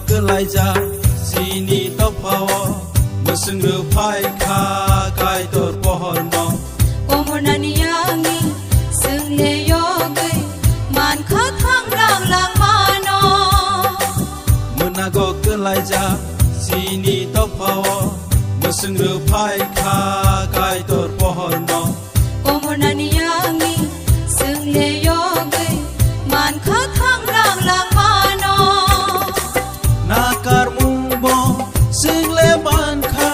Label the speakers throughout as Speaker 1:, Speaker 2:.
Speaker 1: kelaija sini topawo mesengre pai kha kai tor pohorno
Speaker 2: Komonani yangi sengle yogai man kha thang lang lang mano
Speaker 1: Menago kelaija sini topawo mesengre pai kha kai tor pohorno
Speaker 2: Komonani yangi sengle yogai man kha thang lang lang mano
Speaker 1: Nakar mumbo sengle man kha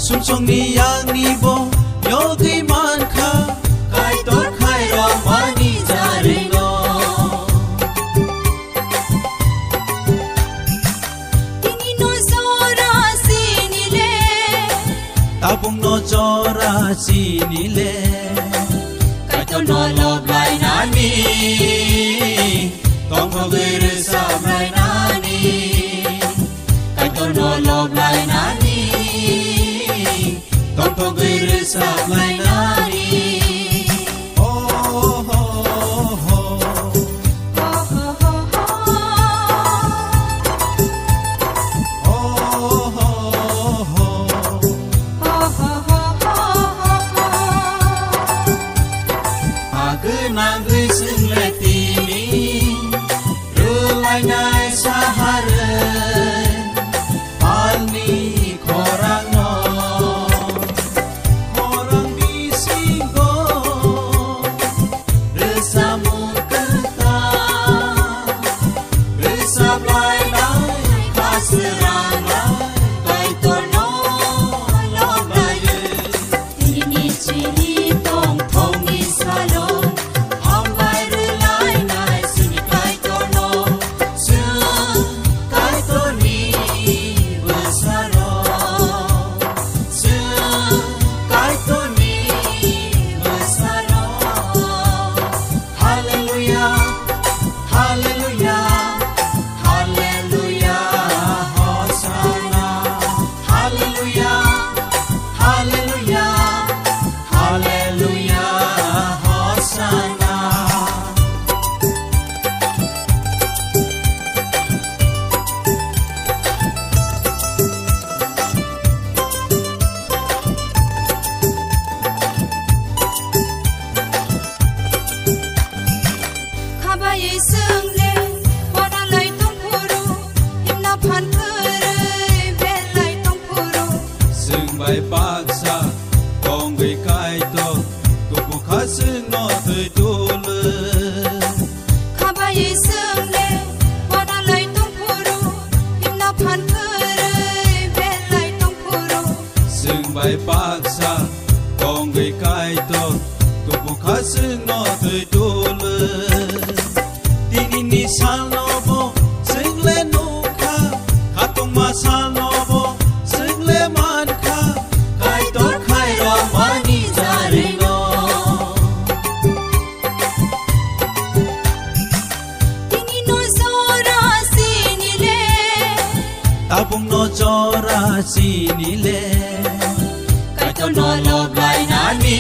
Speaker 1: sumsong ni yang ni bo yogi man kha kai tor khai ro mani jarino
Speaker 2: Tini no zora sinile
Speaker 1: Tabung no jora sinile
Speaker 2: kai to no lob lai nani
Speaker 1: Tong phogir samrai nani
Speaker 2: kai to no lob lai nani
Speaker 1: Tong phogir samrai nani Oh ho ho
Speaker 2: ho ho ho ho
Speaker 1: Oh ho ho
Speaker 2: ho ho ho ho
Speaker 1: Agenagui sing letini Rulai nai saharen Palni korang no Korang bisinggo Resamu keta Resam lai nai kaserang lai Kai tono lom lai
Speaker 2: Tini chini tong thong ni salon
Speaker 1: Hong lai rulai nai sini kai tono Kai toni besaro Kai toni besaro Hallelujah Hallelujah Hallelujah Hosanna Hallelujah Hallelujah Hallelujah Hosanna
Speaker 2: Khabai sengle wana lai tong puru himna phan kure ve lai tong puru
Speaker 1: Sing bai paksa Tong gai kai to Tupu kha sing no tui tu le
Speaker 2: Khabai sengle wana lai tong puru himna phan kure ve lai tong puru
Speaker 1: Sing bai paksa Tong gai kai to Tupu kha sing no tui tu le Tini ni sal no bo Sing le nu kha Khatong ma sal no bo Sing le man kha Kai tor khai ro mani jari no
Speaker 2: Tini no zora sinile
Speaker 1: Tabung no jora sinile
Speaker 2: kai to no lob lai nani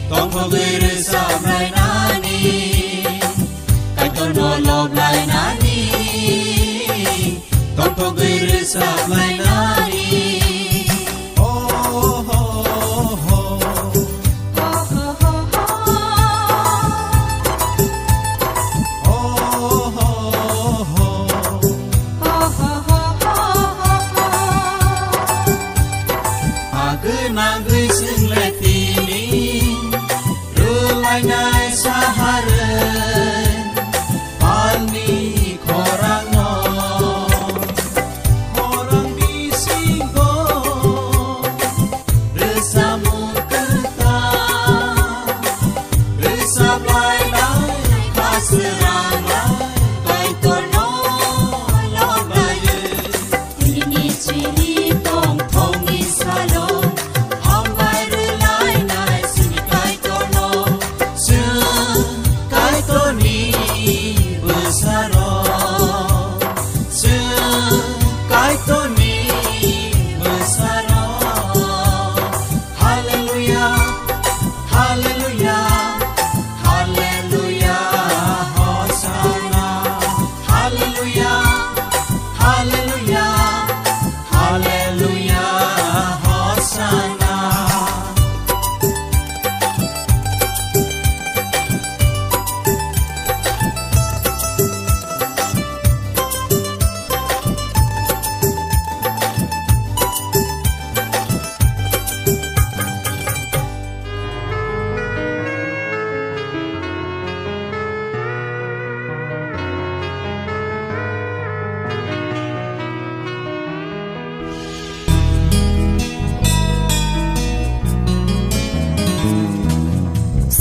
Speaker 1: Tong phogir samrai nani
Speaker 2: kai to no lob lai nani
Speaker 1: Tong phogir samrai nani Oh ho ho
Speaker 2: ho ho ho ho
Speaker 1: Oh ho ho
Speaker 2: ho ho ho ho
Speaker 1: Agenagui sing letini Rulai nai saharen Palni korang no Korang bisi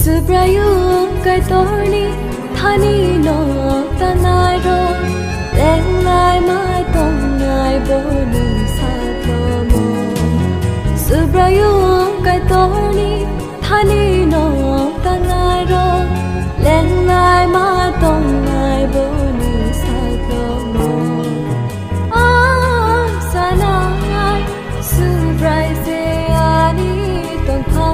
Speaker 3: สุบรายุไกตัวนี้ท่านี้นอตานายรอแรงลายมาต้องนายบนีสาโลโมสุบรายุไกตัวนี้ท่านี้นอตานายรอแรงลายมาต้องนายบนีสาโลโมสานายสุบรายเซอานีต้องพา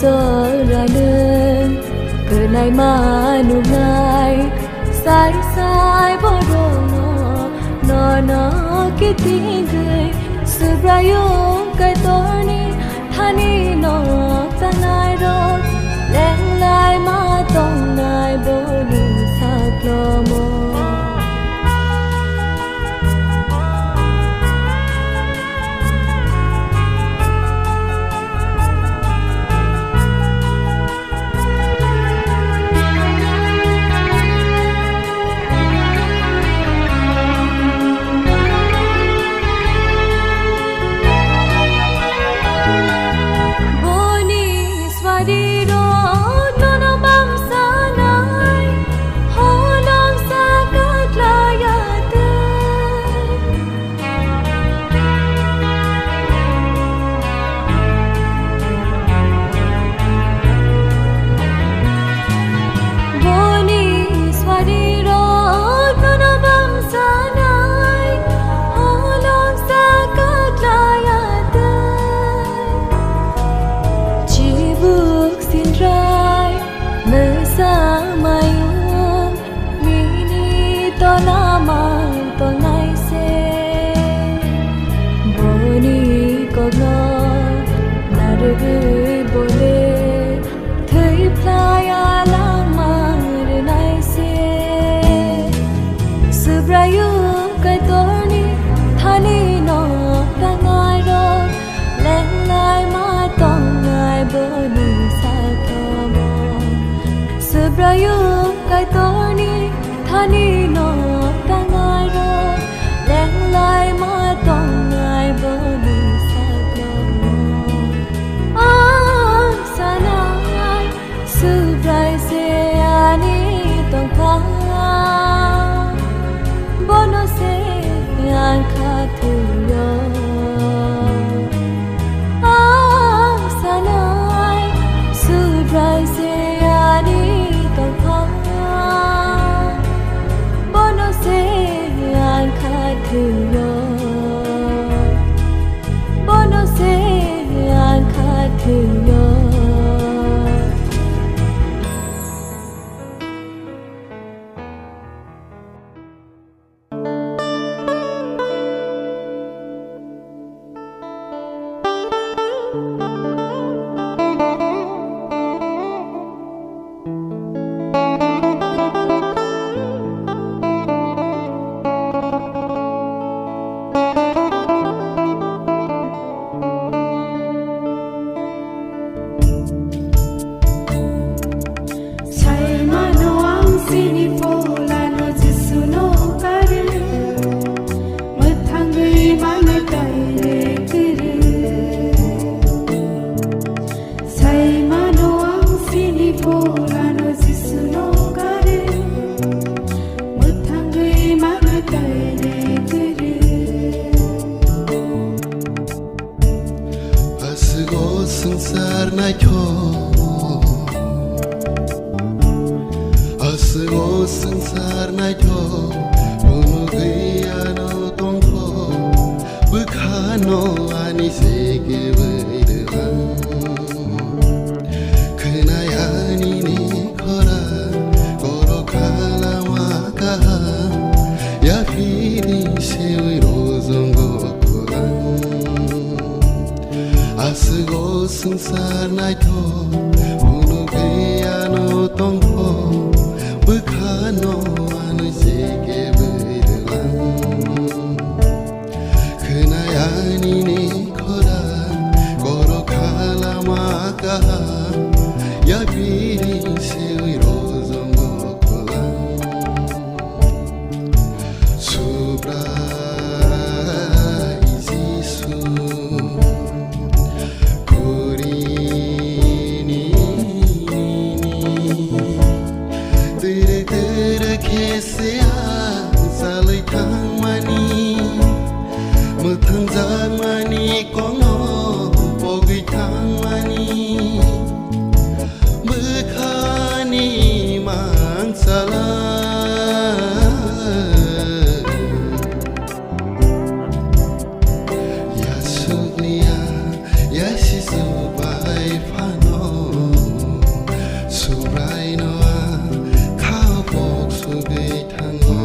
Speaker 3: โซระเดินเกิดในมาหนุ่มนายสายสายบ่โดนนอคิดถึงเคยสุบรายุไกตัวนี้ท่านี้นอตานายรอแรงลายมาต้องนายบ่นีสักโลโมประยุกต์ไกตัวนี้ท่านี้นอตางายรอแรงลายมาต้องงายบนีสักโลโมสานายสุบรายเซอานีต้องพาบโนเซยานคาทุโยสานายสุบรายเซอานีBono se angkatyo
Speaker 4: संसार नायथ' बुनु गैयानो दंथ' बोखानो आनि सेगेबैदों खोनायानि निखरा गर' खालामा गाहाम याफिरि सेवै रजंगखौरां आसगो संसार नायथ' बुनु गैयानो दंथ' बोखानो आनो सेगेबैदों खोनायानि निखरा गर' खालामा गाहाम याफिरि सेवै रजंगखौरां Subrai Jisu Kurini Tere kesea salai thangmani Muthang jangmani kongo pogi thangmani Bekhani mangsala Yasunia, Yashisu by Pano, Subrainoa, cowpox will be tango.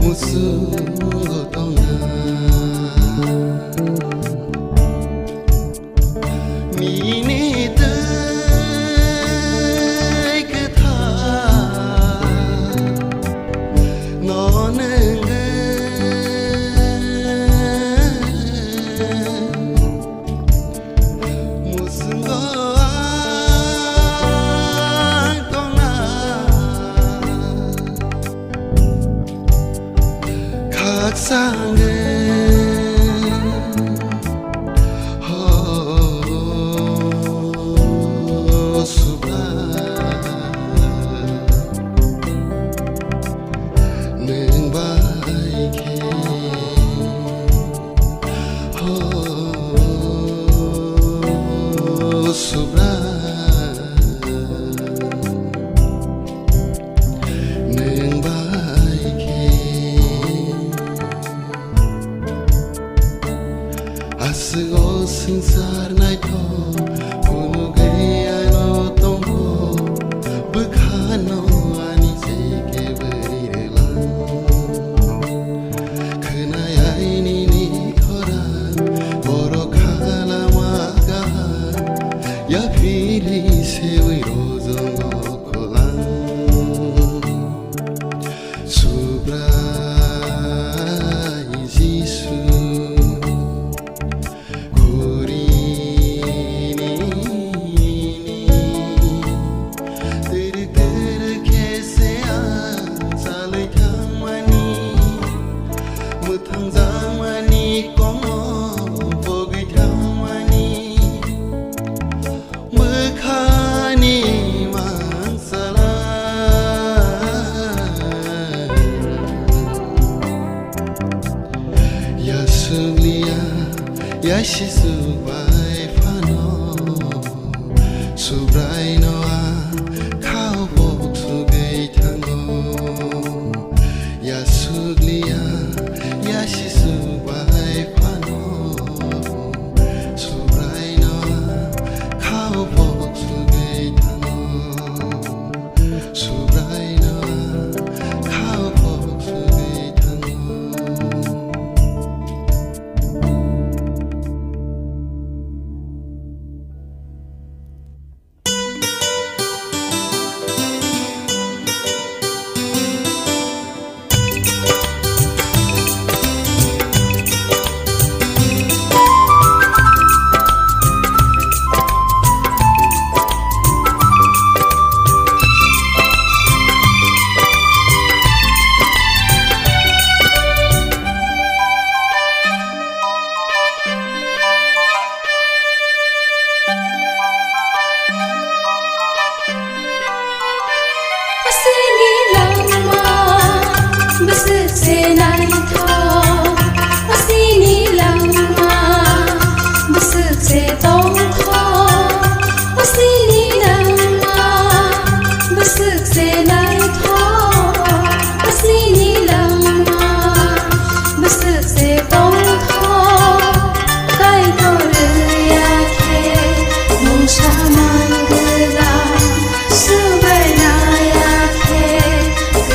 Speaker 4: musuh
Speaker 3: Hãy subscribe cho kênh Ghiền Mì Gõ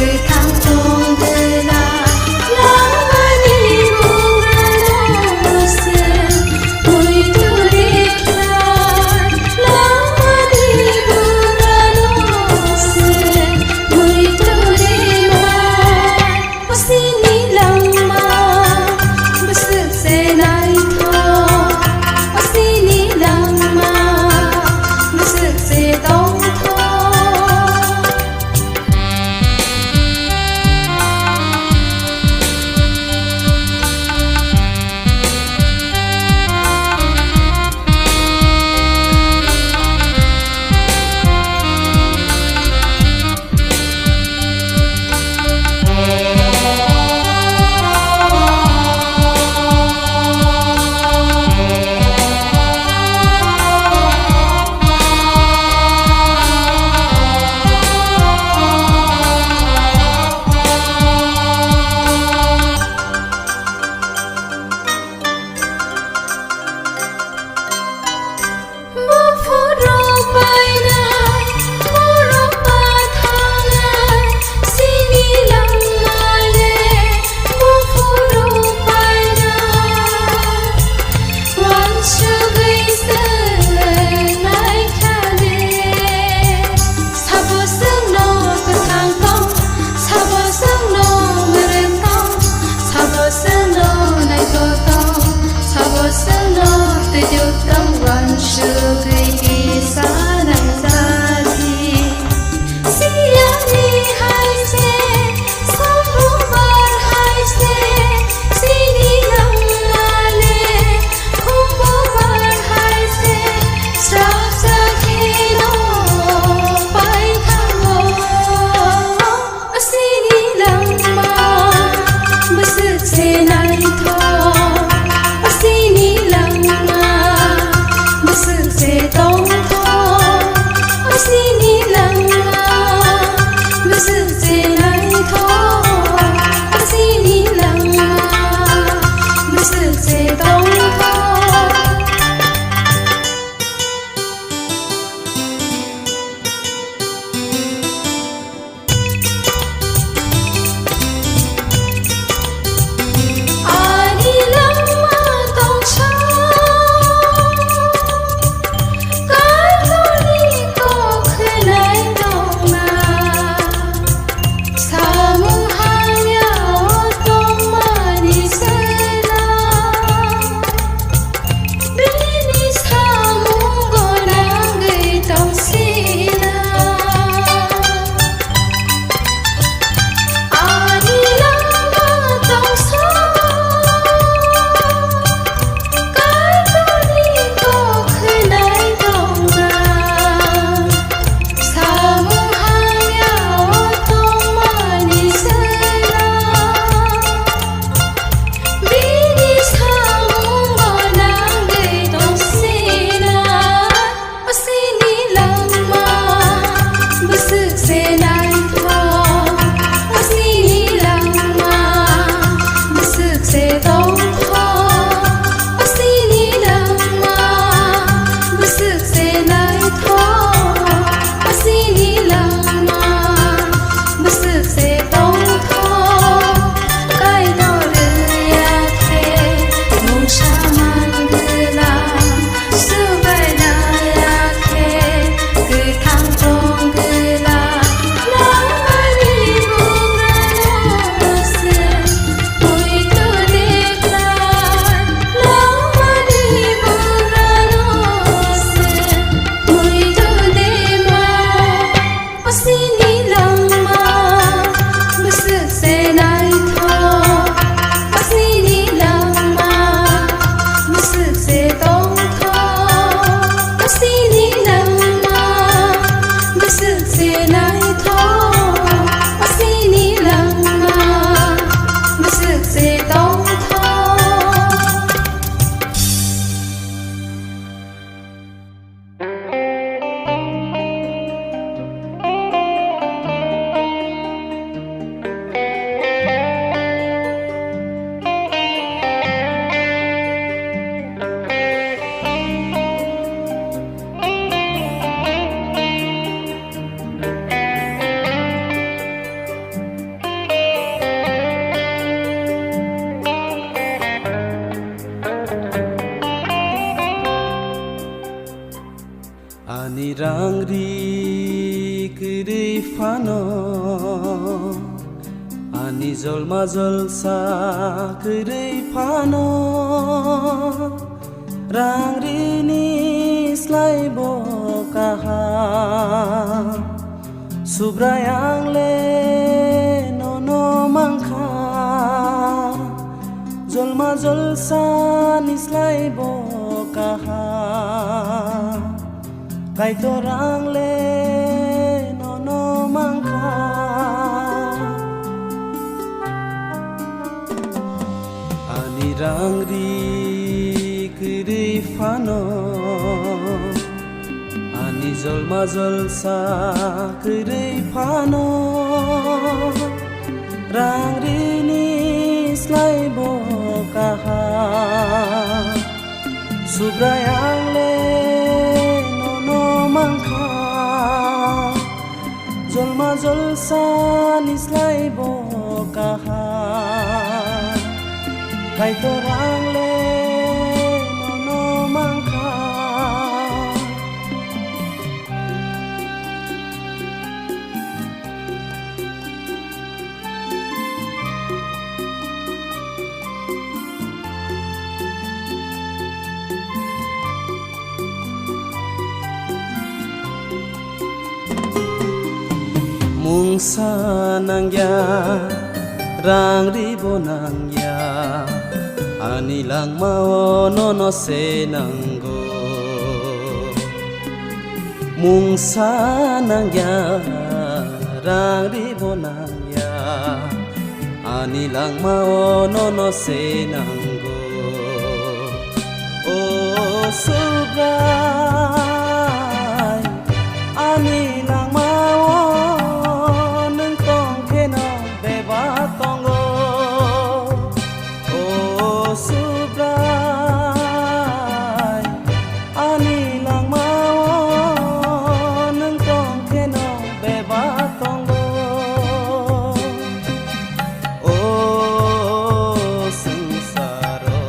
Speaker 3: để không bỏ lỡ
Speaker 5: 파노 아니 절마 절사 그레이 파노 랑리니 슬라이보 kaha subrayang le nono mangkha jolma jolsa nislaibo kaha kaitorang le nono mangkha anirang ri kiri fano ani jolma jolsa kiri fano rang rini slaibo kaha subrayang le nono mangkha jolma jolsa nislaibo kaha kaitorang le nono mangkha mungsa nangya rang ribo nangya anilang mao nono senanggo mungsa nangya rang ribo nangya anilang mao nono senanggo oh subray anilang mao nang tong kena beba tongo oh subray anilang mao nang tong kena beba tongo oh sangsaro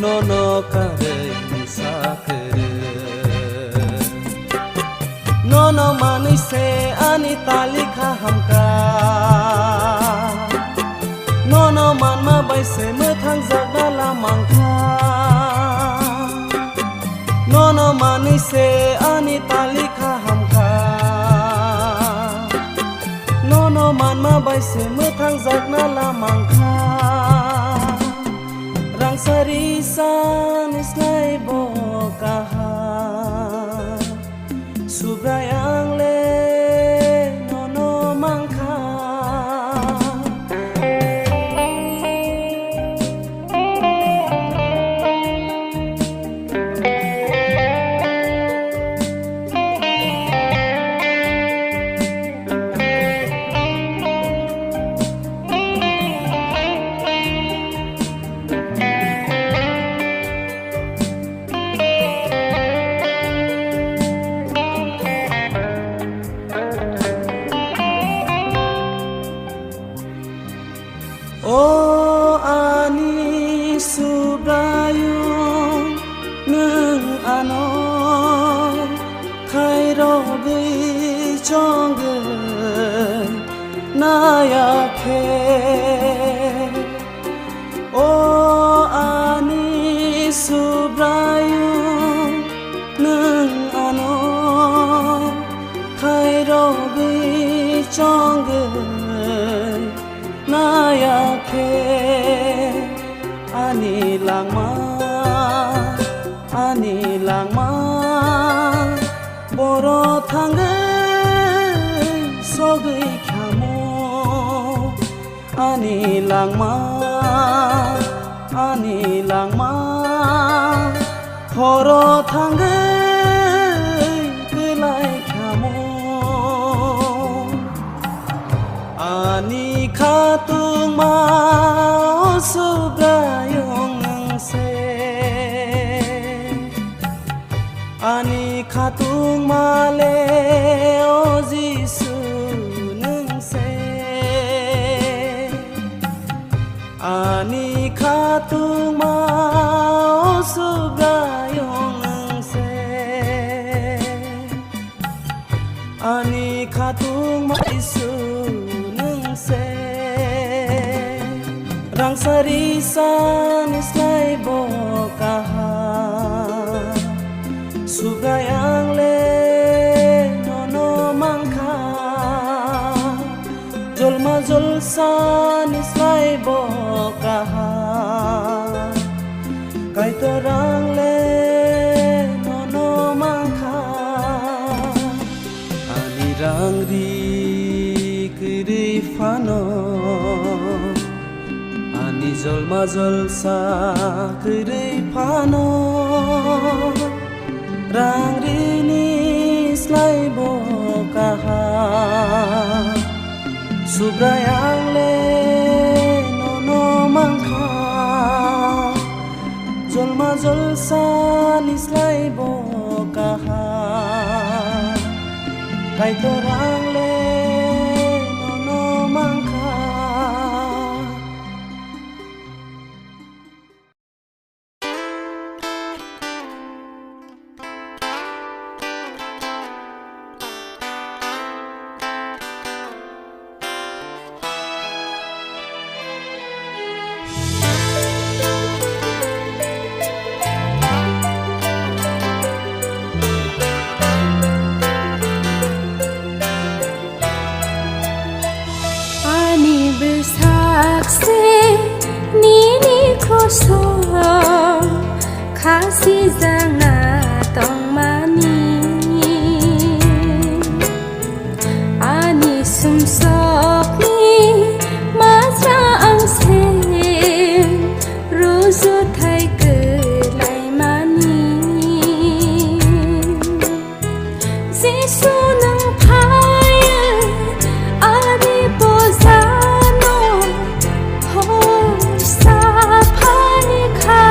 Speaker 5: nono kare sakere nono manise ani talika hamka nono man ma baise methang jagdala mangkha nono manise ani talika hamka nono man ma baise methang jagdala mangkha rang sari san slaibo kaha subrayang le nono mangkha oh ani subrayung nung ano khairo gei chongge nayakhe oh ani subrayung nung ano khairo gei chongge nayakhe anilang ma boro thangai sogei khamo anilang ma horo thangai kelai khamo ani khatung ma subrayong se ani khatung ma le o jisu nung se ani khatung ma subrayong se Sarisan islay bokaha Sugayang le nono mangka Jolma jolsan islay bokaha Kay torang le nono mangka Anirang di kiri fano Jolma jolsa kiri pano Rang rini slay bokaha Subrayang le nono mangka Jolma jolsa slay bokaha Kay torang le nono mangka
Speaker 3: Kasih jangan tong mani Ani sumsok ni Masra ang sen Ruzo thay kelai mani Zisu nang paya Adi pozano Hosa panika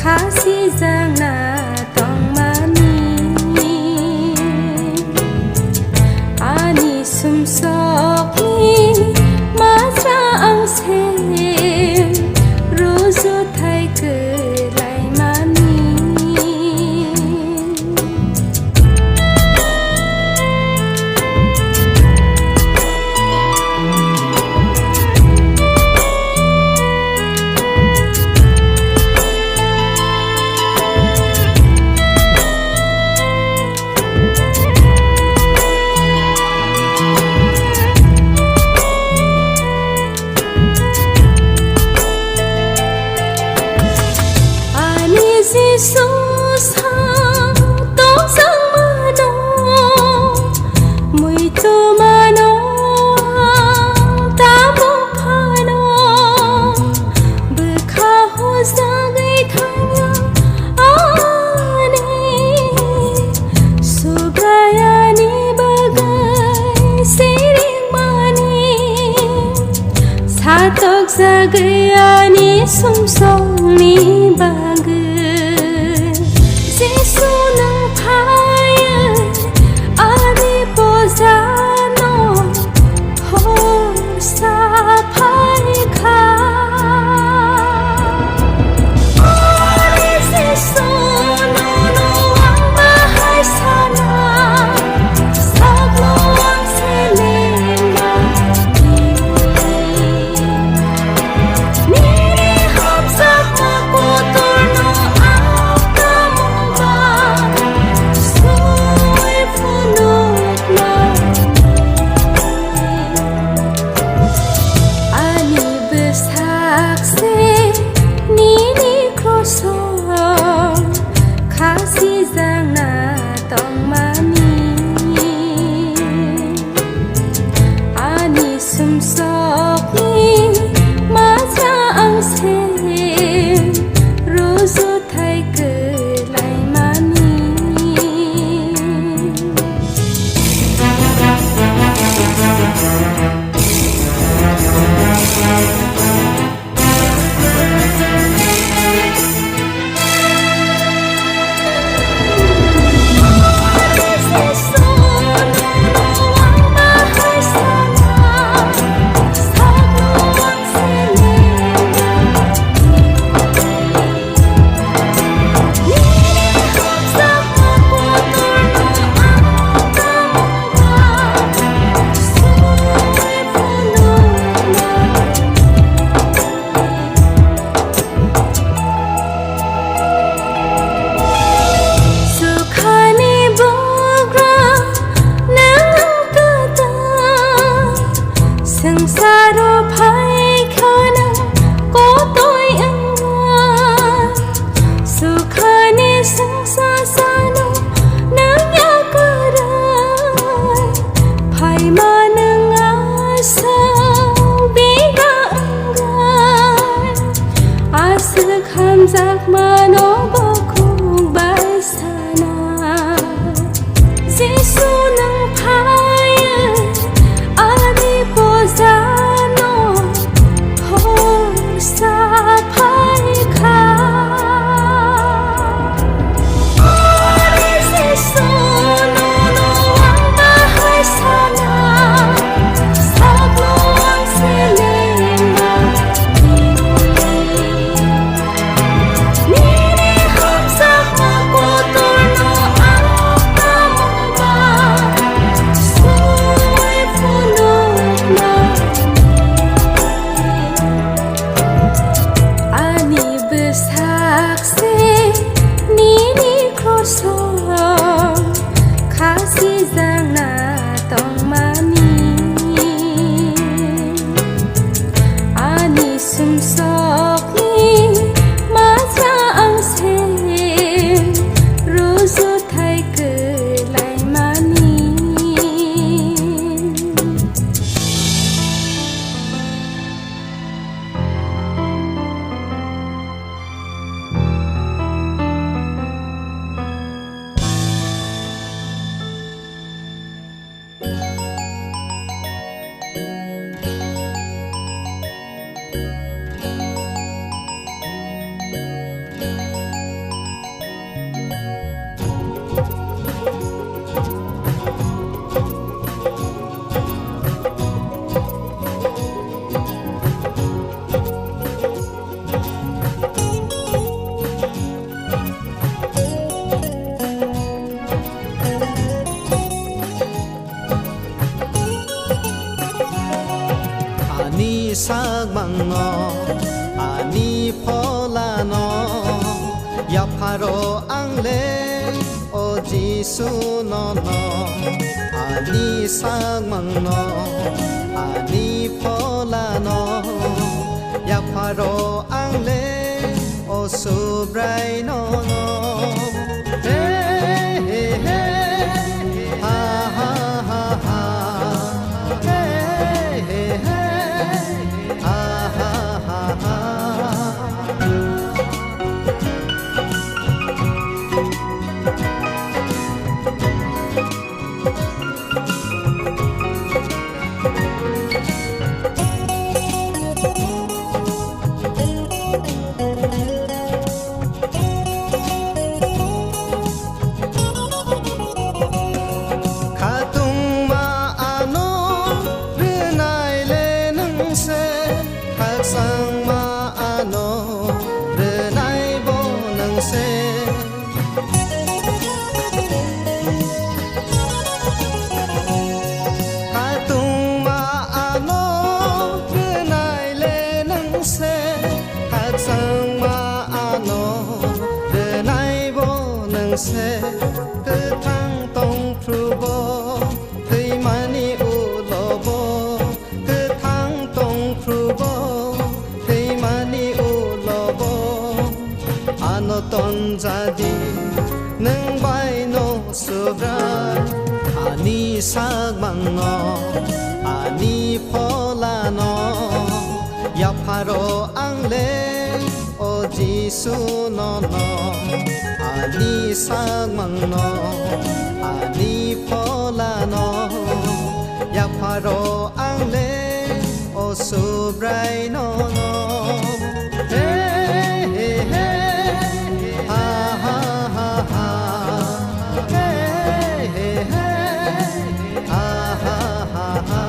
Speaker 3: Kasih jangan tong mani Ani sumsok ni Masra ang sen Ruzo thay kelai mani Satok sagayani sumsong ni bagai Zisu nang paya Adi pozano Hosa panika Zisu nono ang bahay sana Saglo ang selena Nini hamsa makotor no
Speaker 6: sak mang no ani phola no ya pharo ang le o jisu no no ani sak mang no ani phola no ya pharo ang le o subrai no no hey hey hey ha ha ha ha hey hey hey se cơ thang tông phu bo thầy mani u lo bo cơ thang tông phu bo thầy mani u lo bo ano ton jadi nang bai no subra ani sak mang no ani phola no ya pharo ang le o jisu no no ani sak mang no ani phola no ya pharo ang le o subrai no no hey hey hey ha ha ha ha hey hey hey ha ha ha ha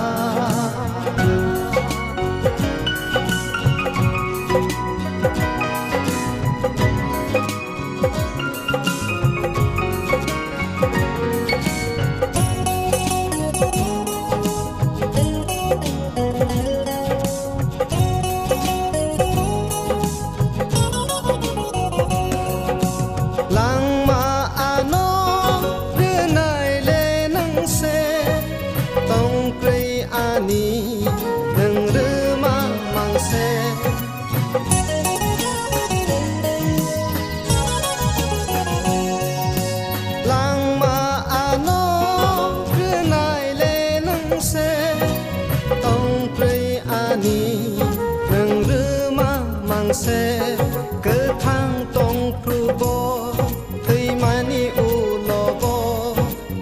Speaker 6: se cơ thang tông phu bo thầy mani u lo bo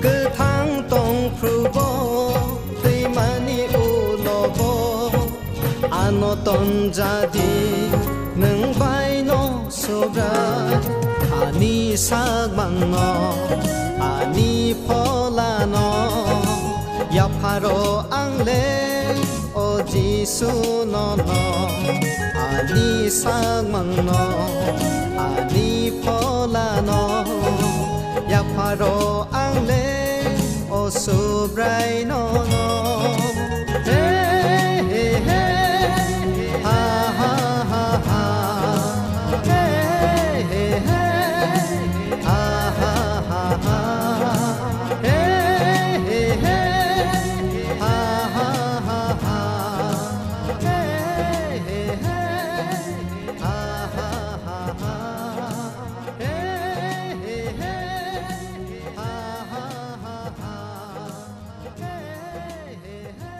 Speaker 6: cơ thang tông phu bo thầy mani u lo bo ano ton jadi nang bai no sobra ani sak mang no ani phola no ya pharo ang le o jisu no no ani sak mang no ani phola no ya pharo ang le o subrai no no hey hey hey ha ha ha ha hey hey hey ha ha ha ha hey hey hey ha ha ha ha hey hey hey ha ha ha ha hey hey hey ha ha ha ha hey hey hey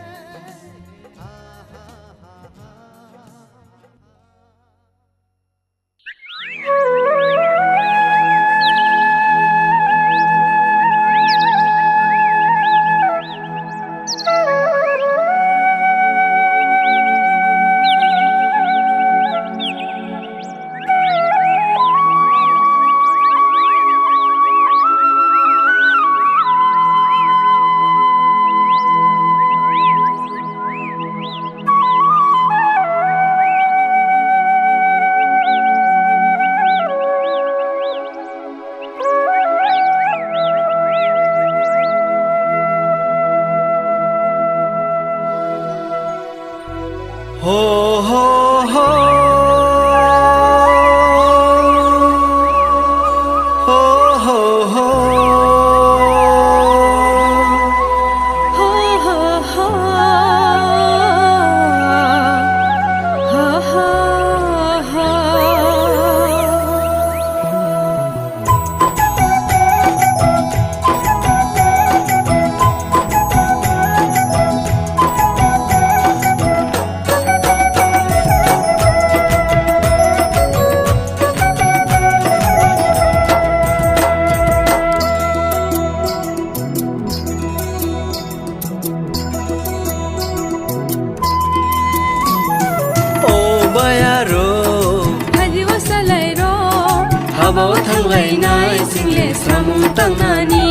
Speaker 3: thanglainai single samung tangani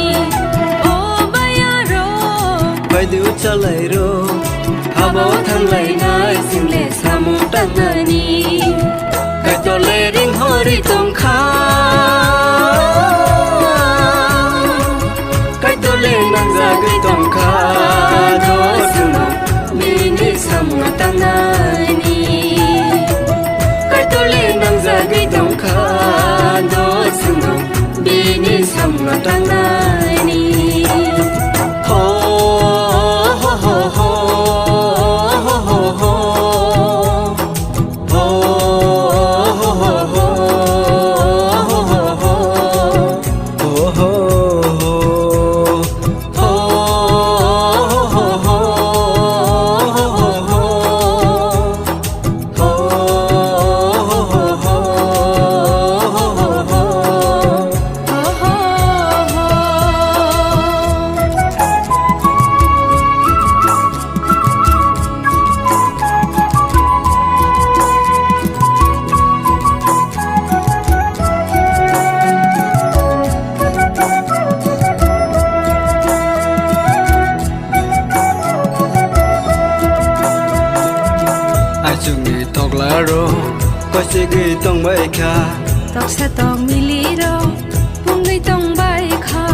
Speaker 3: o bayaro
Speaker 5: phải điệu cho lại ro
Speaker 3: habo thanglainai single samung tangani
Speaker 5: cái cho lê
Speaker 3: ring hori tong kha
Speaker 5: cái cho lê nang ra cái tông kha
Speaker 3: do suno mini samung tangani
Speaker 5: cái cho lê nang ra cái tông kha
Speaker 3: do suno mini samung tangani
Speaker 5: ho ho ho ho chungi thok la ro ko se gi tong bai kha
Speaker 3: tok sa tong mili ro pungai tong bai kha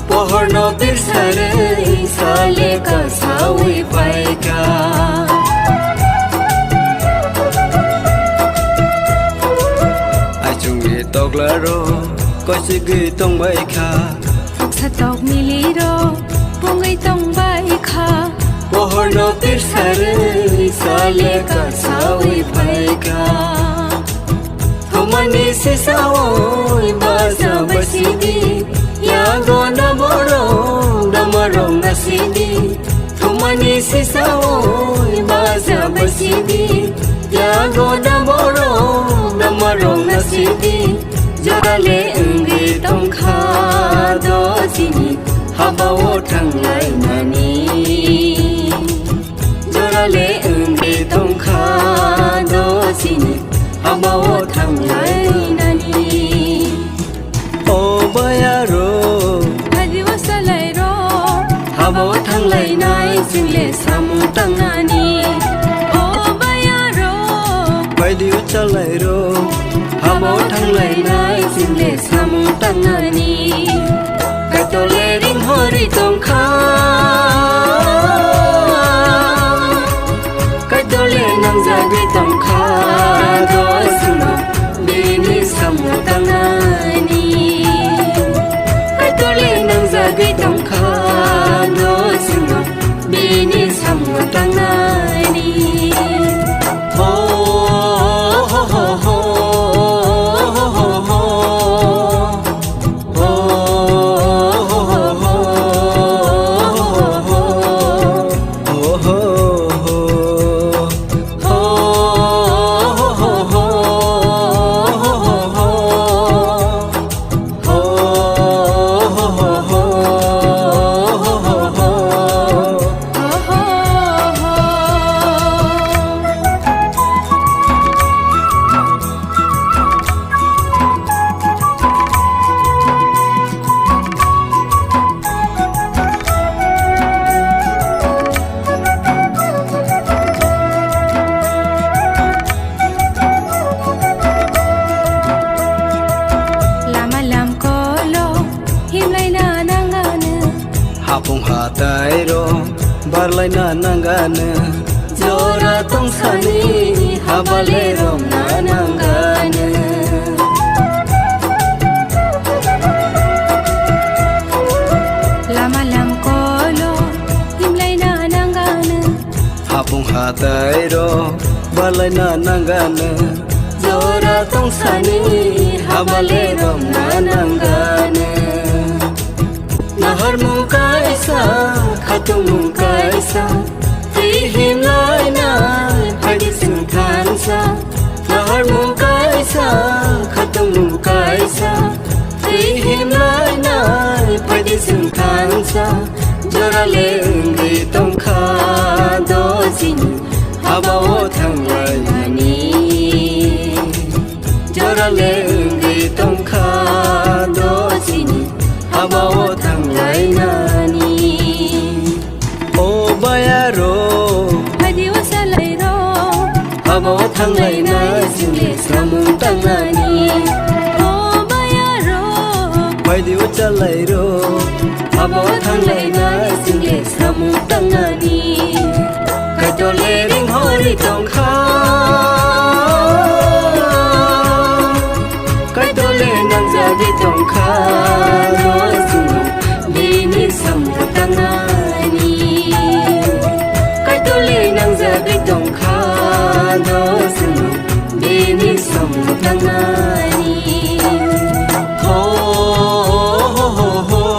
Speaker 5: pohor no tir sare
Speaker 3: sale ka sawi pai ka
Speaker 5: ai chungi thok la ro ko se gi tong bai kha
Speaker 3: tok sa tong mili ro pungai tong bai kha
Speaker 5: pohor no tir sare
Speaker 3: sale ka sawi pai ka
Speaker 5: thomani se sawoi
Speaker 3: baza basidi
Speaker 5: ya go na borong damarong na sidi
Speaker 3: thomani se sawoi baza basidi
Speaker 5: ya go na borong damarong na sidi
Speaker 3: jorale ungi tong kha do sini
Speaker 5: habawo thanglai
Speaker 3: nani jorale ungi tong kha do sini
Speaker 5: habawo
Speaker 3: thanglai nani
Speaker 5: o bayaro
Speaker 3: adiwa salai ro
Speaker 5: habawo
Speaker 3: thanglai nai single samu tangani o bayaro
Speaker 5: bai diu chalai ro
Speaker 3: habawo thanglai nai single samu tangani
Speaker 5: katole ring hori tong kha
Speaker 3: katole nang za ge tong kha do suno bini samu tangani katole nang za ge tong kha do suno bini samu tangani
Speaker 5: ho ho ho ho hapung hatai ro barlai na nangana
Speaker 3: Jora tong sani habale rom na nangana Lama lam kolo himlai na nangana
Speaker 5: hapung hatai ro barlai na nangana
Speaker 3: Jora tong sani habale rom na nangana
Speaker 5: Nahar mung kaisa khatung mung kaisa
Speaker 3: Tihim lai na Hadi sing kansa
Speaker 5: Nahar mung kaisa khatung mung kaisa
Speaker 3: Tihim lai na Hadi sing kansa
Speaker 5: jorale ngi tong kha
Speaker 3: Do sini
Speaker 5: habawo thanglai
Speaker 3: Nani
Speaker 5: jorale ngi tong kha thang lại na xin lệ sa mung tăng na ni
Speaker 3: ô baya ro
Speaker 5: quay đi út cha lại ro abo thang lại na xin lệ sa mung tăng na ni cái cho lệ ring hori trong kha cái cho lệ nang ra đi trong kha lo xin đi ni sam tăng na ni cái cho lệ nang ra đi trong kha lo xin đi ni sam tăng na ni ho ho ho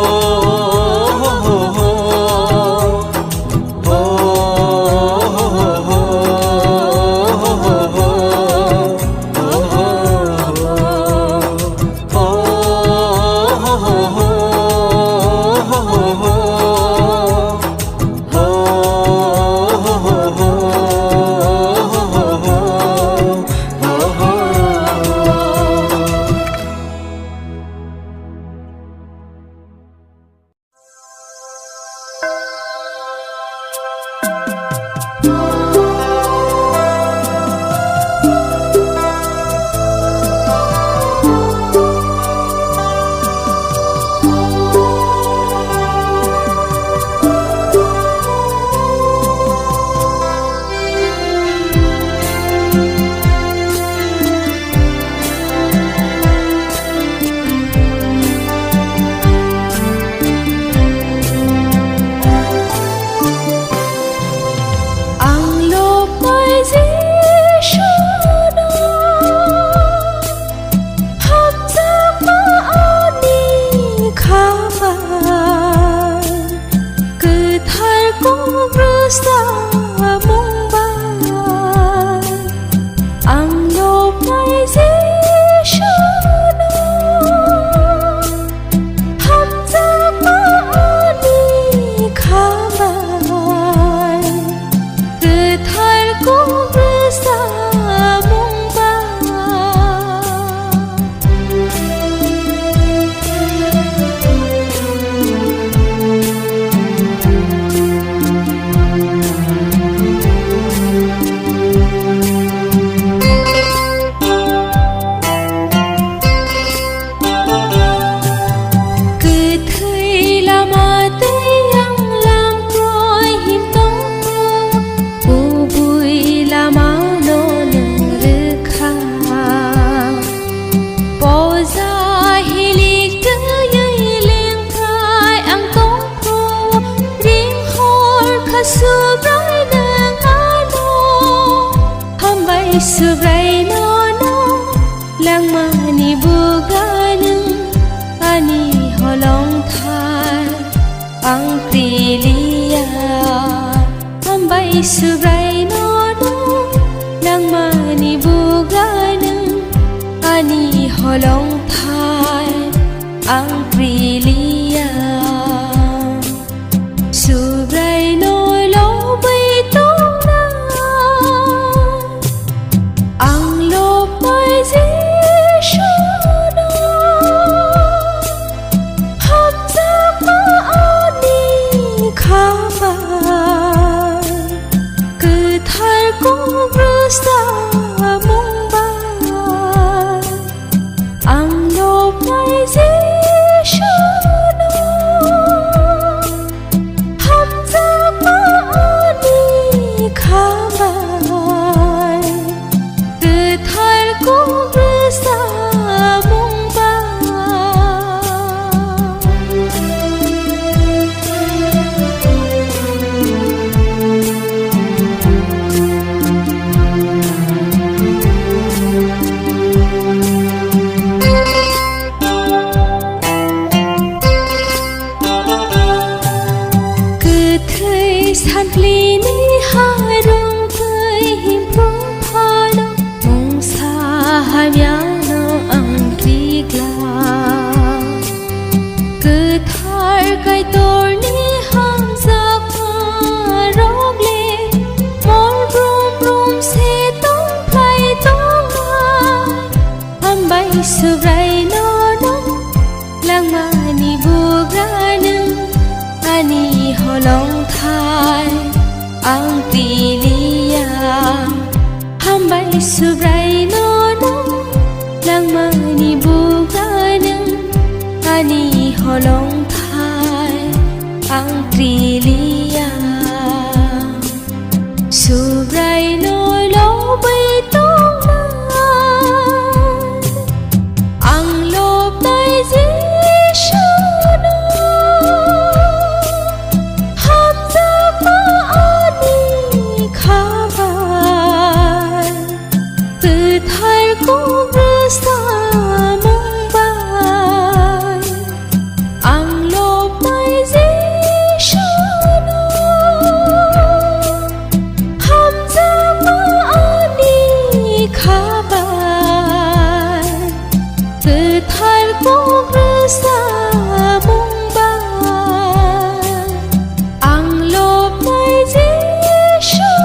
Speaker 3: Sambai subrai nono langmani bukanang ani holong thai ang trilia subrai no lo bay tong ang lop nai ji shano ham za ma ani khabar từ thai ko sa mong ban ang lop nai ji shano ham za ma ani khabar từ thai ko sa mong ban ang lop nai ji shano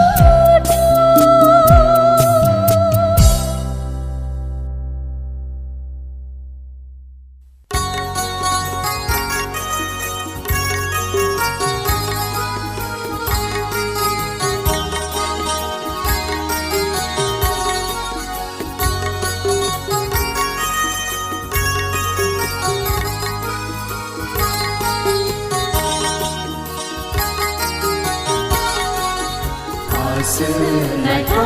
Speaker 5: Ngày thơ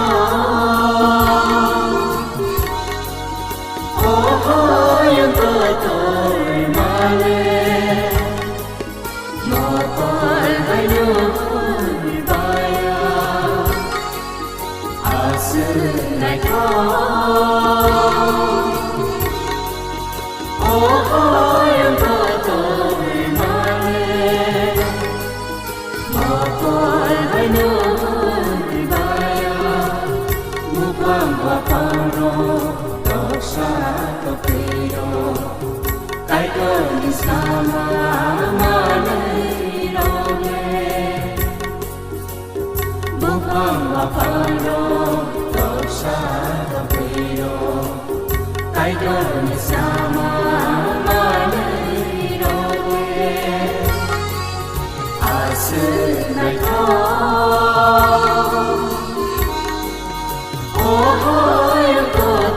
Speaker 5: yang tôi mà lên mà coi hai đứa bay ngày thơ yang tôi mà lên mà coi hai đứa cái cơn xa mà lấy đâu nghe bút vang và phang đô tỏ xa tỏ kỳ đô cái cơn xa mà lấy đâu nghe sự ngày thơ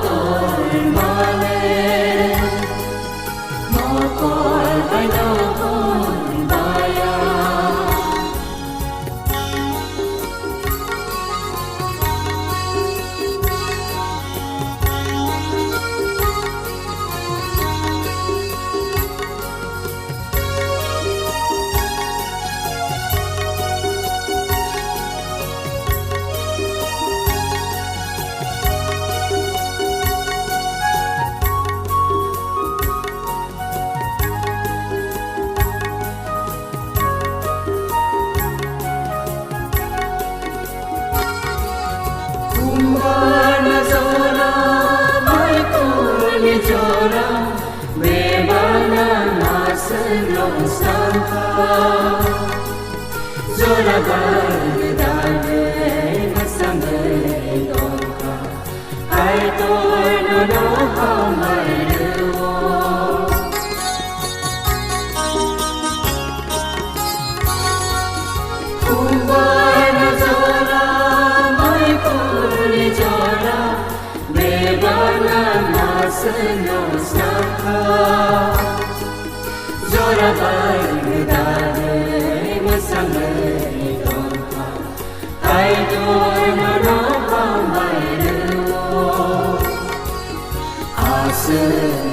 Speaker 5: tôi mà lên mà coi ai đâu con bay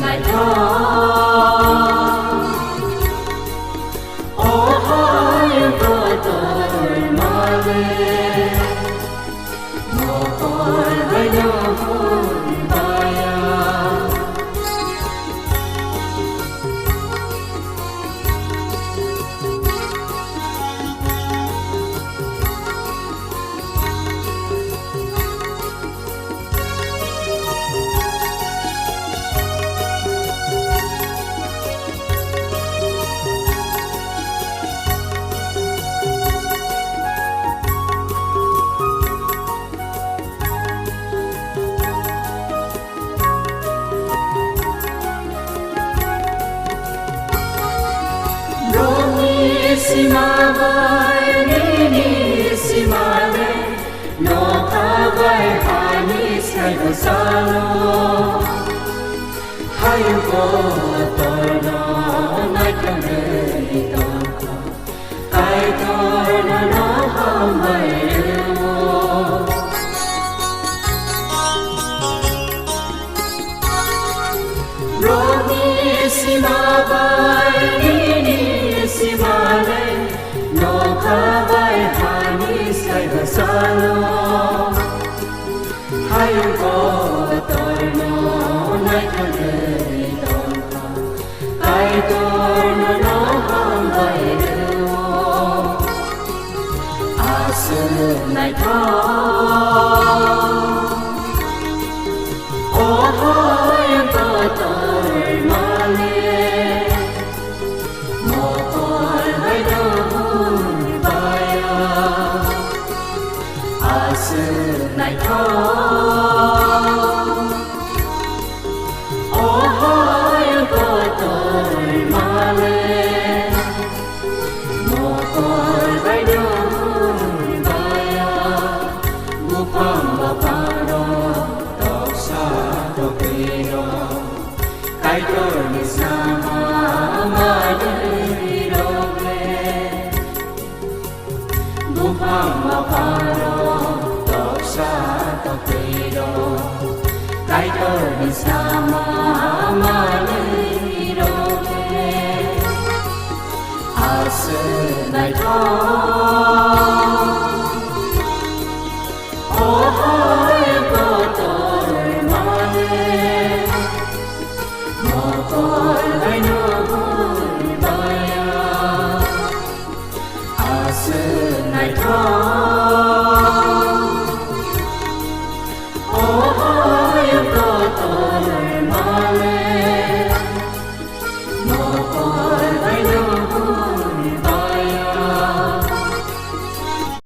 Speaker 5: ngày thơ tôi mà lên mà coi ai đâu con bay Simavai, Simale, no Kavai Hani. sai có xa lo hai có tôi nó mai trong đời tôi ai tôi nó không mày Roni si ma bai ni si ma le no kha bai ha ni sai ga sa lo hai có tôi nó nay thân đời tôi ai tôi nó không vậy đâu à sự này thôi ôi tôi mà lê một tôi hay đâu bay à sự này thôi ôi tôi mà lê một tôi hay đâu bay một phong một phong đó tóc xa tóc kỳ đó cái tôi đi xa mà đi đâu về buông phong mà đó tóc xa tóc kỳ đó cái tôi đi xa mà đi đâu về à sự này thôi ôi có tôi mà lên một tôi hay nữa vui bay à sự này thôi